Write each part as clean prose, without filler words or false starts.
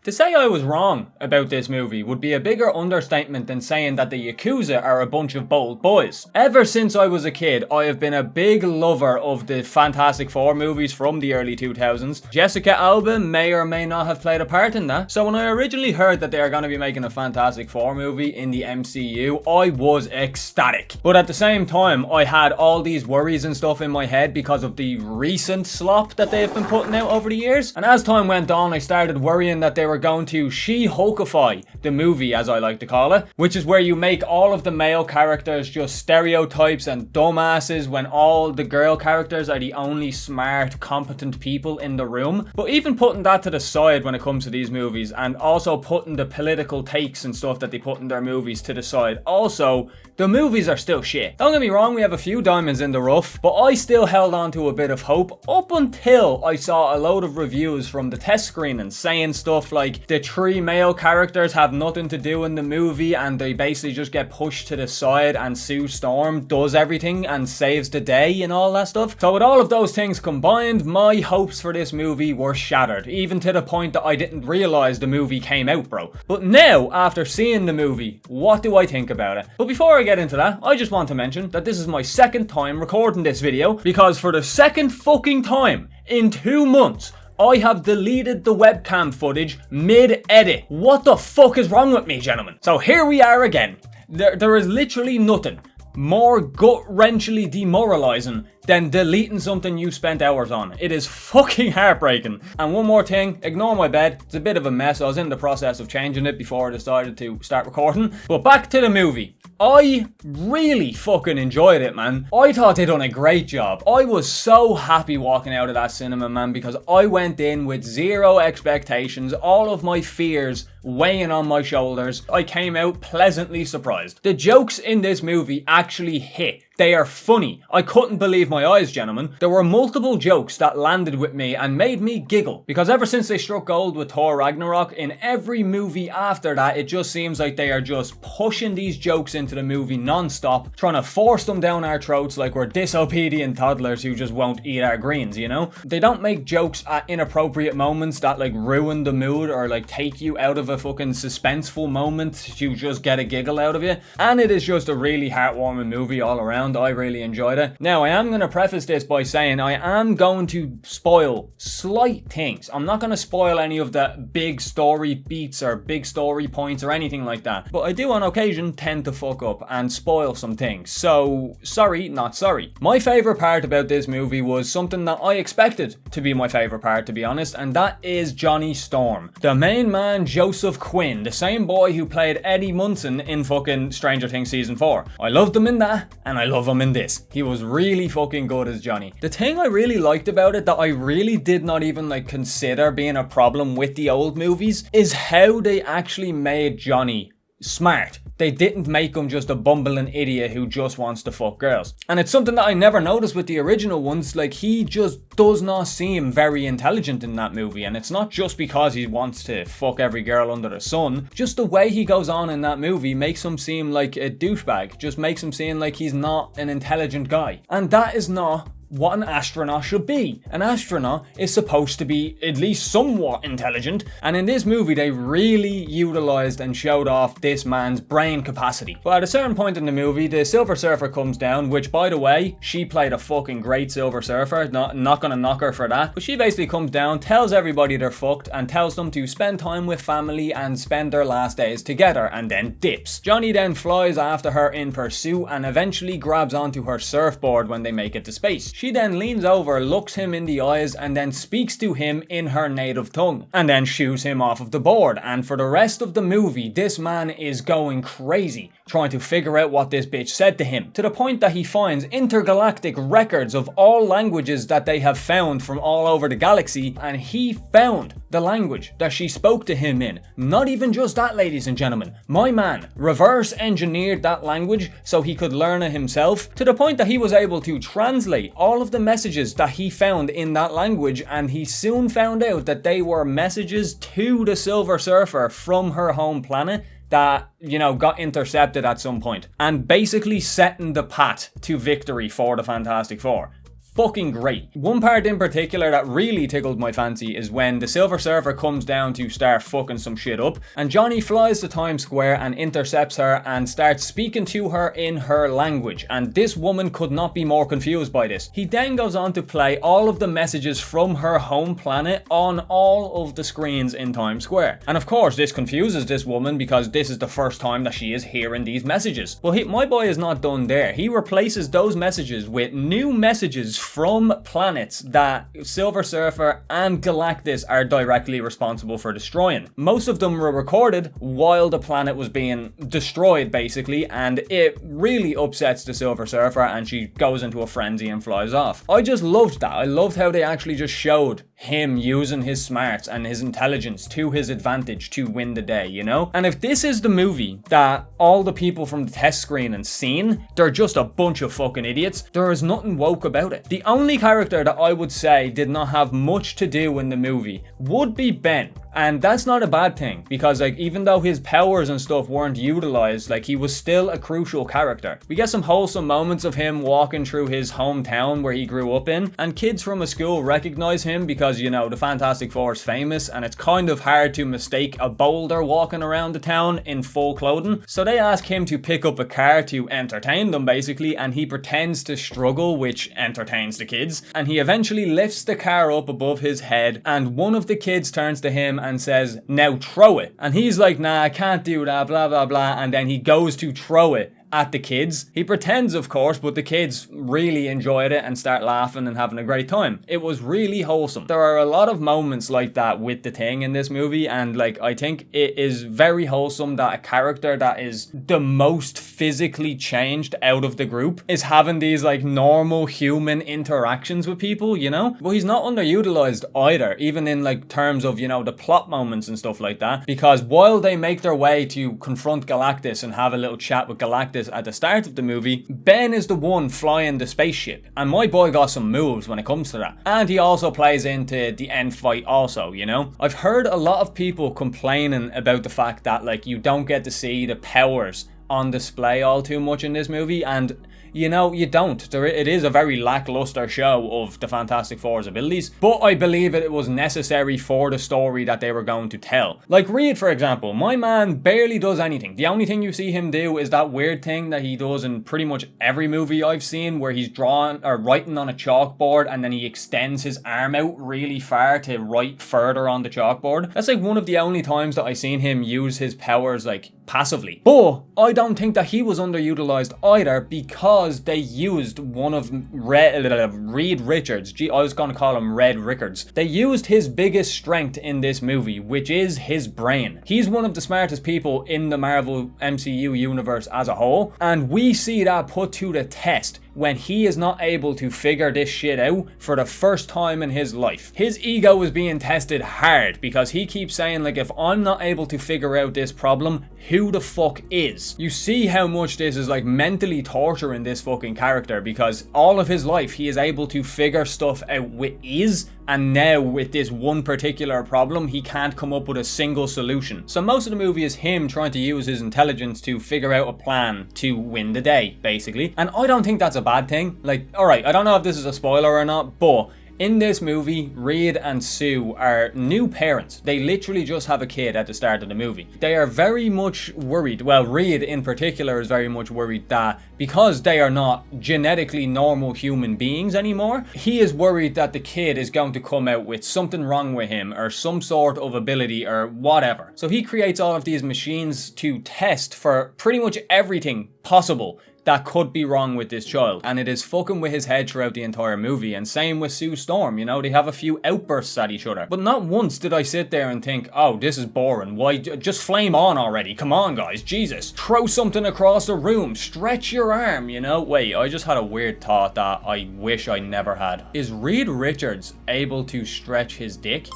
To say I was wrong about this movie would be a bigger understatement than saying that the Yakuza are a bunch of bold boys. Ever since I was a kid, I have been a big lover of the Fantastic Four movies from the early 2000s. Jessica Alba may or may not have played a part in that, so when I originally heard that they are going to be making a Fantastic Four movie in the MCU, I was ecstatic. But at the same time, I had all these worries and stuff in my head because of the recent slop that they have been putting out over the years. And as time went on, I started worrying that they were going to She-Hulkify the movie, as I like to call it, which is where you make all of the male characters just stereotypes and dumbasses when all the girl characters are the only smart, competent people in the room. But even putting that to the side when it comes to these movies, and also putting the political takes and stuff that they put in their movies to the side, also, the movies are still shit. Don't get me wrong, we have a few diamonds in the rough, but I still held on to a bit of hope up until I saw a load of reviews from the test screenings saying stuff like the three male characters have nothing to do in the movie and they basically just get pushed to the side and Sue Storm does everything and saves the day and all that stuff. So with all of those things combined, my hopes for this movie were shattered, even to the point that I didn't realise the movie came out, bro. But now, after seeing the movie, what do I think about it? But before I get into that, I just want to mention that this is my second time recording this video, because for the second fucking time in 2 months, I have deleted the webcam footage mid-edit. What the fuck is wrong with me, gentlemen? So here we are again. There is literally nothing more gut-wrenchingly demoralizing than deleting something you spent hours on. It is fucking heartbreaking. And one more thing, ignore my bed. It's a bit of a mess. I was in the process of changing it before I decided to start recording. But back to the movie. I really fucking enjoyed it, man. I thought they done a great job. I was so happy walking out of that cinema, man, because I went in with zero expectations, all of my fears weighing on my shoulders. I came out pleasantly surprised. The jokes in this movie actually hit. They are funny. I couldn't believe my eyes, gentlemen. There were multiple jokes that landed with me and made me giggle, because ever since they struck gold with Thor Ragnarok, in every movie after that, it just seems like they are just pushing these jokes into the movie non-stop, trying to force them down our throats like we're disobedient toddlers who just won't eat our greens, you know? They don't make jokes at inappropriate moments that like ruin the mood or like take you out of a fucking suspenseful moment to just get a giggle out of you. And it is just a really heartwarming movie all around. I really enjoyed it. Now, I am going to preface this by saying I am going to spoil slight things. I'm not going to spoil any of the big story beats or big story points or anything like that. But I do on occasion tend to fuck up and spoil some things. So, sorry, not sorry. My favourite part about this movie was something that I expected to be my favourite part, to be honest, and that is Johnny Storm. The main man, Joseph Quinn, the same boy who played Eddie Munson in fucking Stranger Things Season 4. I loved him in that, and I love him in this. He was really fucking good as Johnny. The thing I really liked about it that I really did not even like consider being a problem with the old movies is how they actually made Johnny smart. They didn't make him just a bumbling idiot who just wants to fuck girls. And it's something that I never noticed with the original ones. Like, he just does not seem very intelligent in that movie. And it's not just because he wants to fuck every girl under the sun. Just the way he goes on in that movie makes him seem like a douchebag. Just makes him seem like he's not an intelligent guy. And that is not what an astronaut should be. An astronaut is supposed to be at least somewhat intelligent, and in this movie they really utilised and showed off this man's brain capacity. But at a certain point in the movie, the Silver Surfer comes down, which, by the way, she played a fucking great Silver Surfer, not gonna knock her for that, but she basically comes down, tells everybody they're fucked, and tells them to spend time with family and spend their last days together, and then dips. Johnny then flies after her in pursuit and eventually grabs onto her surfboard when they make it to space. She then leans over, looks him in the eyes, and then speaks to him in her native tongue, and then shoos him off of the board. And for the rest of the movie, this man is going crazy, trying to figure out what this bitch said to him, to the point that he finds intergalactic records of all languages that they have found from all over the galaxy, and he found the language that she spoke to him in. Not even just that, ladies and gentlemen. My man reverse engineered that language so he could learn it himself, to the point that he was able to translate all of the messages that he found in that language, and he soon found out that they were messages to the Silver Surfer from her home planet that, you know, got intercepted at some point, and basically setting the path to victory for the Fantastic Four. fucking great. One part in particular that really tickled my fancy is when the Silver Surfer comes down to start fucking some shit up, and Johnny flies to Times Square and intercepts her and starts speaking to her in her language, and this woman could not be more confused by this. He then goes on to play all of the messages from her home planet on all of the screens in Times Square. And of course, this confuses this woman because this is the first time that she is hearing these messages. Well, my boy is not done there. He replaces those messages with new messages from planets that Silver Surfer and Galactus are directly responsible for destroying. Most of them were recorded while the planet was being destroyed, basically, and it really upsets the Silver Surfer, and she goes into a frenzy and flies off. I just loved that. I loved how they actually just showed him using his smarts and his intelligence to his advantage to win the day, you know? And if this is the movie that all the people from the test screening seen, they're just a bunch of fucking idiots. There is nothing woke about it. The only character that I would say did not have much to do in the movie would be Ben. And that's not a bad thing, because like even though his powers and stuff weren't utilized, like he was still a crucial character. We get some wholesome moments of him walking through his hometown where he grew up in, and kids from a school recognize him because, you know, the Fantastic Four is famous and it's kind of hard to mistake a boulder walking around the town in full clothing. So they ask him to pick up a car to entertain them, basically, and he pretends to struggle, which entertains the kids, and he eventually lifts the car up above his head, and one of the kids turns to him and says, "Now throw it." And he's like, "Nah, I can't do that, blah, blah, blah." And then he goes to throw it at the kids. He pretends, of course, but the kids really enjoyed it and start laughing and having a great time. It was really wholesome. There are a lot of moments like that with the Thing in this movie, and like I think it is very wholesome that a character that is the most physically changed out of the group is having these like normal human interactions with people, you know? But he's not underutilized either, even in like terms of, you know, the plot moments and stuff like that, because while they make their way to confront Galactus and have a little chat with Galactus at the start of the movie, Ben is the one flying the spaceship, and my boy got some moves when it comes to that. And he also plays into the end fight also, you know? I've heard a lot of people complaining about the fact that like you don't get to see the powers on display all too much in this movie, and you know, you don't. It is a very lackluster show of the Fantastic Four's abilities, but I believe it was necessary for the story that they were going to tell. Like Reed, for example, my man barely does anything. The only thing you see him do is that weird thing that he does in pretty much every movie I've seen, where he's drawing or writing on a chalkboard and then he extends his arm out really far to write further on the chalkboard. That's like one of the only times that I've seen him use his powers like passively. But I don't think that he was underutilized either, because they used one of Reed Richards. I was going to call him Red Rickards. They used his biggest strength in this movie, which is his brain. He's one of the smartest people in the Marvel MCU universe as a whole, and we see that put to the test when he is not able to figure this shit out for the first time in his life. His ego is being tested hard because he keeps saying like, if I'm not able to figure out this problem, who the fuck is? You see how much this is like mentally torturing this fucking character, because all of his life he is able to figure stuff out with ease, and now with this one particular problem he can't come up with a single solution. So most of the movie is him trying to use his intelligence to figure out a plan to win the day, basically. And I don't think that's a bad thing. Like, alright, I don't know if this is a spoiler or not, but in this movie, Reed and Sue are new parents. They literally just have a kid at the start of the movie. They are very much worried, well, Reed in particular is very much worried that because they are not genetically normal human beings anymore, he is worried that the kid is going to come out with something wrong with him or some sort of ability or whatever. So he creates all of these machines to test for pretty much everything possible that could be wrong with this child, and it is fucking with his head throughout the entire movie. And same with Sue Storm, you know, they have a few outbursts at each other, but not once did I sit there and think, oh, this is boring, why, just flame on already, come on guys, Jesus, throw something across the room, stretch your arm, you know. Wait, I just had a weird thought that I wish I never had. Is Reed Richards able to stretch his dick?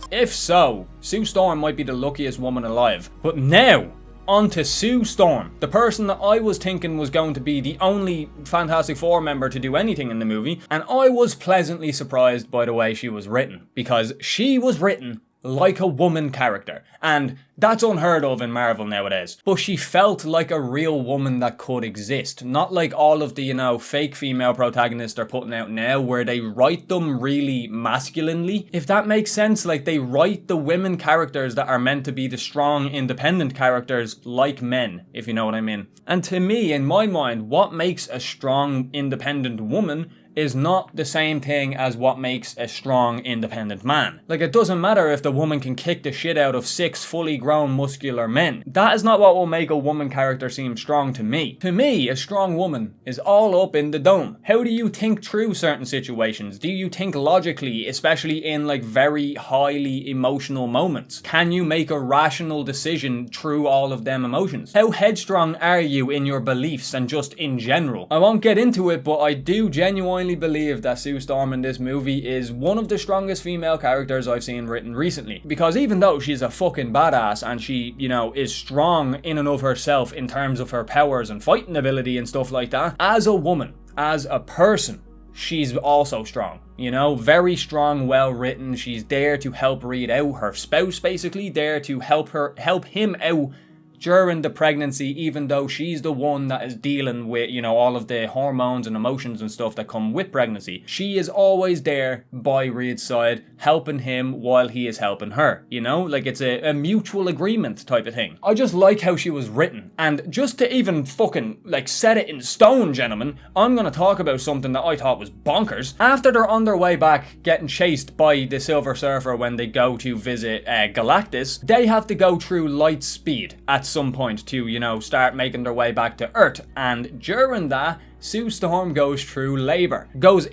If so, Sue Storm might be the luckiest woman alive. But now, on to Sue Storm, the person that I was thinking was going to be the only Fantastic Four member to do anything in the movie, and I was pleasantly surprised by the way she was written, because she was written like a woman character. And that's unheard of in Marvel nowadays. But she felt like a real woman that could exist. Not like all of the, fake female protagonists they're putting out now where they write them really masculinely. If that makes sense, like they write the women characters that are meant to be the strong, independent characters like men, if you know what I mean. And to me, in my mind, what makes a strong, independent woman is not the same thing as what makes a strong, independent man. Like, it doesn't matter if the woman can kick the shit out of 6 fully grown muscular men. That is not what will make a woman character seem strong to me. To me, a strong woman is all up in the dome. How do you think through certain situations? Do you think logically, especially in like very highly emotional moments? Can you make a rational decision through all of them emotions? How headstrong are you in your beliefs and just in general? I won't get into it, but I do genuinely believe that Sue Storm in this movie is one of the strongest female characters I've seen written recently. Because even though she's a fucking badass and she, is strong in and of herself in terms of her powers and fighting ability and stuff like that, as a woman, as a person, she's also strong. Very strong, well written. She's there to help Reed out, her spouse basically, there to help him out during the pregnancy, even though she's the one that is dealing with, all of the hormones and emotions and stuff that come with pregnancy. She is always there by Reed's side, helping him while he is helping her, Like, it's a mutual agreement type of thing. I just like how she was written. And just to even fucking, set it in stone, gentlemen, I'm gonna talk about something that I thought was bonkers. After they're on their way back, getting chased by the Silver Surfer when they go to visit Galactus, they have to go through light speed at some point to, start making their way back to Earth. And during that, Sue Storm goes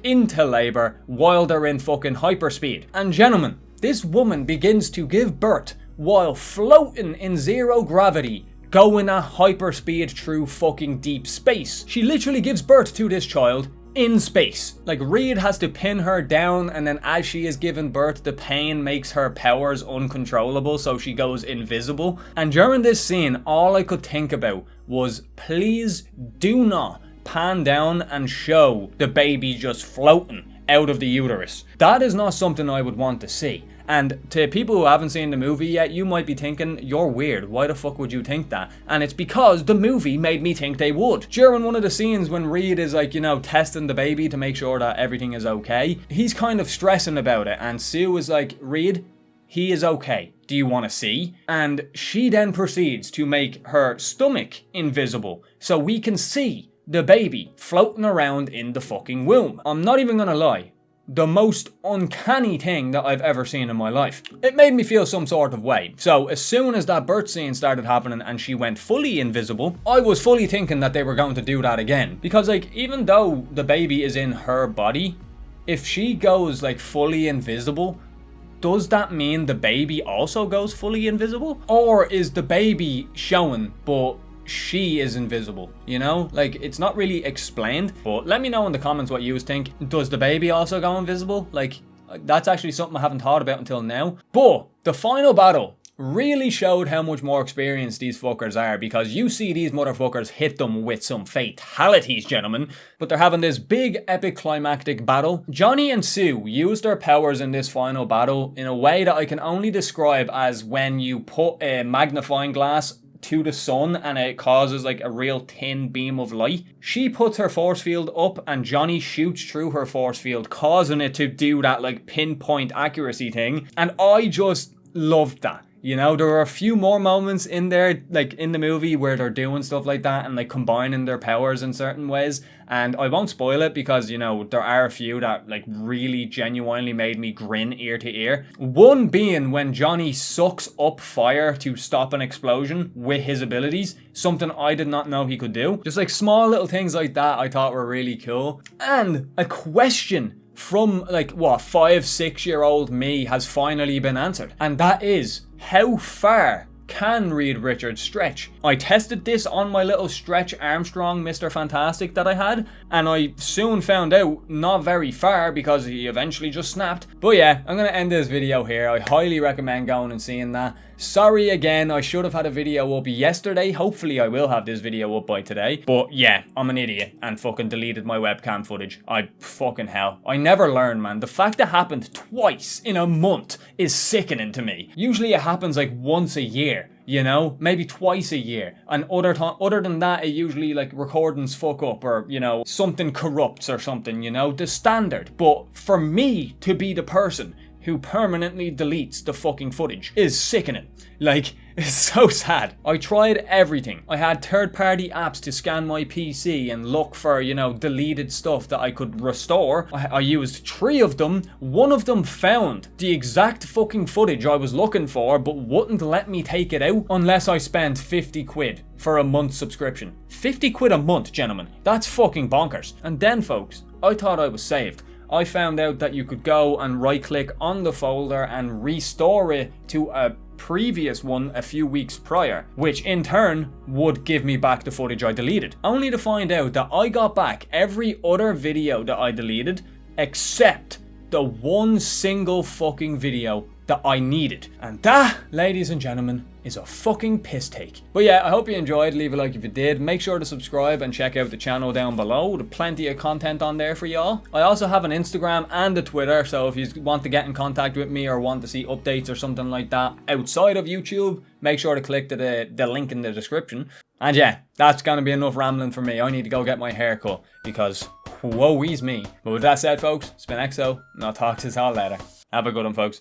into labor while they're in fucking hyperspeed. And gentlemen, this woman begins to give birth while floating in zero gravity, going at hyperspeed through fucking deep space. She literally gives birth to this child in space. Like, Reed has to pin her down, and then as she is giving birth, the pain makes her powers uncontrollable, so she goes invisible. And during this scene, all I could think about was, please do not pan down and show the baby just floating out of the uterus. That is not something I would want to see. And to people who haven't seen the movie yet, you might be thinking, you're weird, why the fuck would you think that? And it's because the movie made me think they would. During one of the scenes when Reed is testing the baby to make sure that everything is okay, he's kind of stressing about it, and Sue is like, Reed, he is okay. Do you want to see? And she then proceeds to make her stomach invisible so we can see the baby floating around in the fucking womb. I'm not even gonna lie. The most uncanny thing that I've ever seen in my life. It made me feel some sort of way. So as soon as that birth scene started happening and she went fully invisible, I was fully thinking that they were going to do that again. Because even though the baby is in her body, if she goes fully invisible, does that mean the baby also goes fully invisible? Or is the baby showing but she is invisible, it's not really explained. But let me know in the comments what you think. Does the baby also go invisible? That's actually something I haven't thought about until now. But the final battle really showed how much more experienced these fuckers are, because you see these motherfuckers hit them with some fatalities, gentlemen. But they're having this big epic climactic battle. Johnny and Sue used their powers in this final battle in a way that I can only describe as when you put a magnifying glass to the sun and it causes a real thin beam of light. She puts her force field up and Johnny shoots through her force field, causing it to do that pinpoint accuracy thing. And I just loved that. There were a few more moments in there, in the movie, where they're doing stuff like that and combining their powers in certain ways. And I won't spoil it because, there are a few that really genuinely made me grin ear to ear. One being when Johnny sucks up fire to stop an explosion with his abilities, something I did not know he could do. Just small little things like that I thought were really cool. And a question from 5-6 year old me has finally been answered. And that is, how far can Reed Richards stretch. I tested this on my little Stretch Armstrong Mr. Fantastic that I had, and I soon found out not very far because he eventually just snapped. But yeah, I'm gonna end this video here. I highly recommend going and seeing that. Sorry again, I should have had a video up yesterday. Hopefully I will have this video up by today. But yeah, I'm an idiot and fucking deleted my webcam footage. Fucking hell. I never learn, man. The fact it happened twice in a month is sickening to me. Usually it happens like once a year. You know, maybe twice a year, and other than that, it usually like recordings fuck up or, you know, something corrupts or something, you know, the standard. But for me to be the person who permanently deletes the fucking footage is sickening. Like, it's so sad. I tried everything. I had third-party apps to scan my PC and look for, you know, deleted stuff that I could restore. I used 3 of them. One of them found the exact fucking footage I was looking for, but wouldn't let me take it out unless I spent 50 quid for a month subscription. 50 quid a month, gentlemen. That's fucking bonkers. And then, folks, I thought I was saved. I found out that you could go and right-click on the folder and restore it to a previous one a few weeks prior, which in turn would give me back the footage I deleted. Only to find out that I got back every other video that I deleted except the one single fucking video that I needed. And that, ladies and gentlemen, is a fucking piss take. But yeah, I hope you enjoyed. Leave a like if you did. Make sure to subscribe and check out the channel down below. There's plenty of content on there for y'all. I also have an Instagram and a Twitter, so if you want to get in contact with me or want to see updates or something like that outside of YouTube, make sure to click to the link in the description. And yeah, that's gonna be enough rambling for me. I need to go get my hair cut because woe-wee's me. But with that said, folks, it's been XO, and I'll talk to you all later. Have a good one, folks.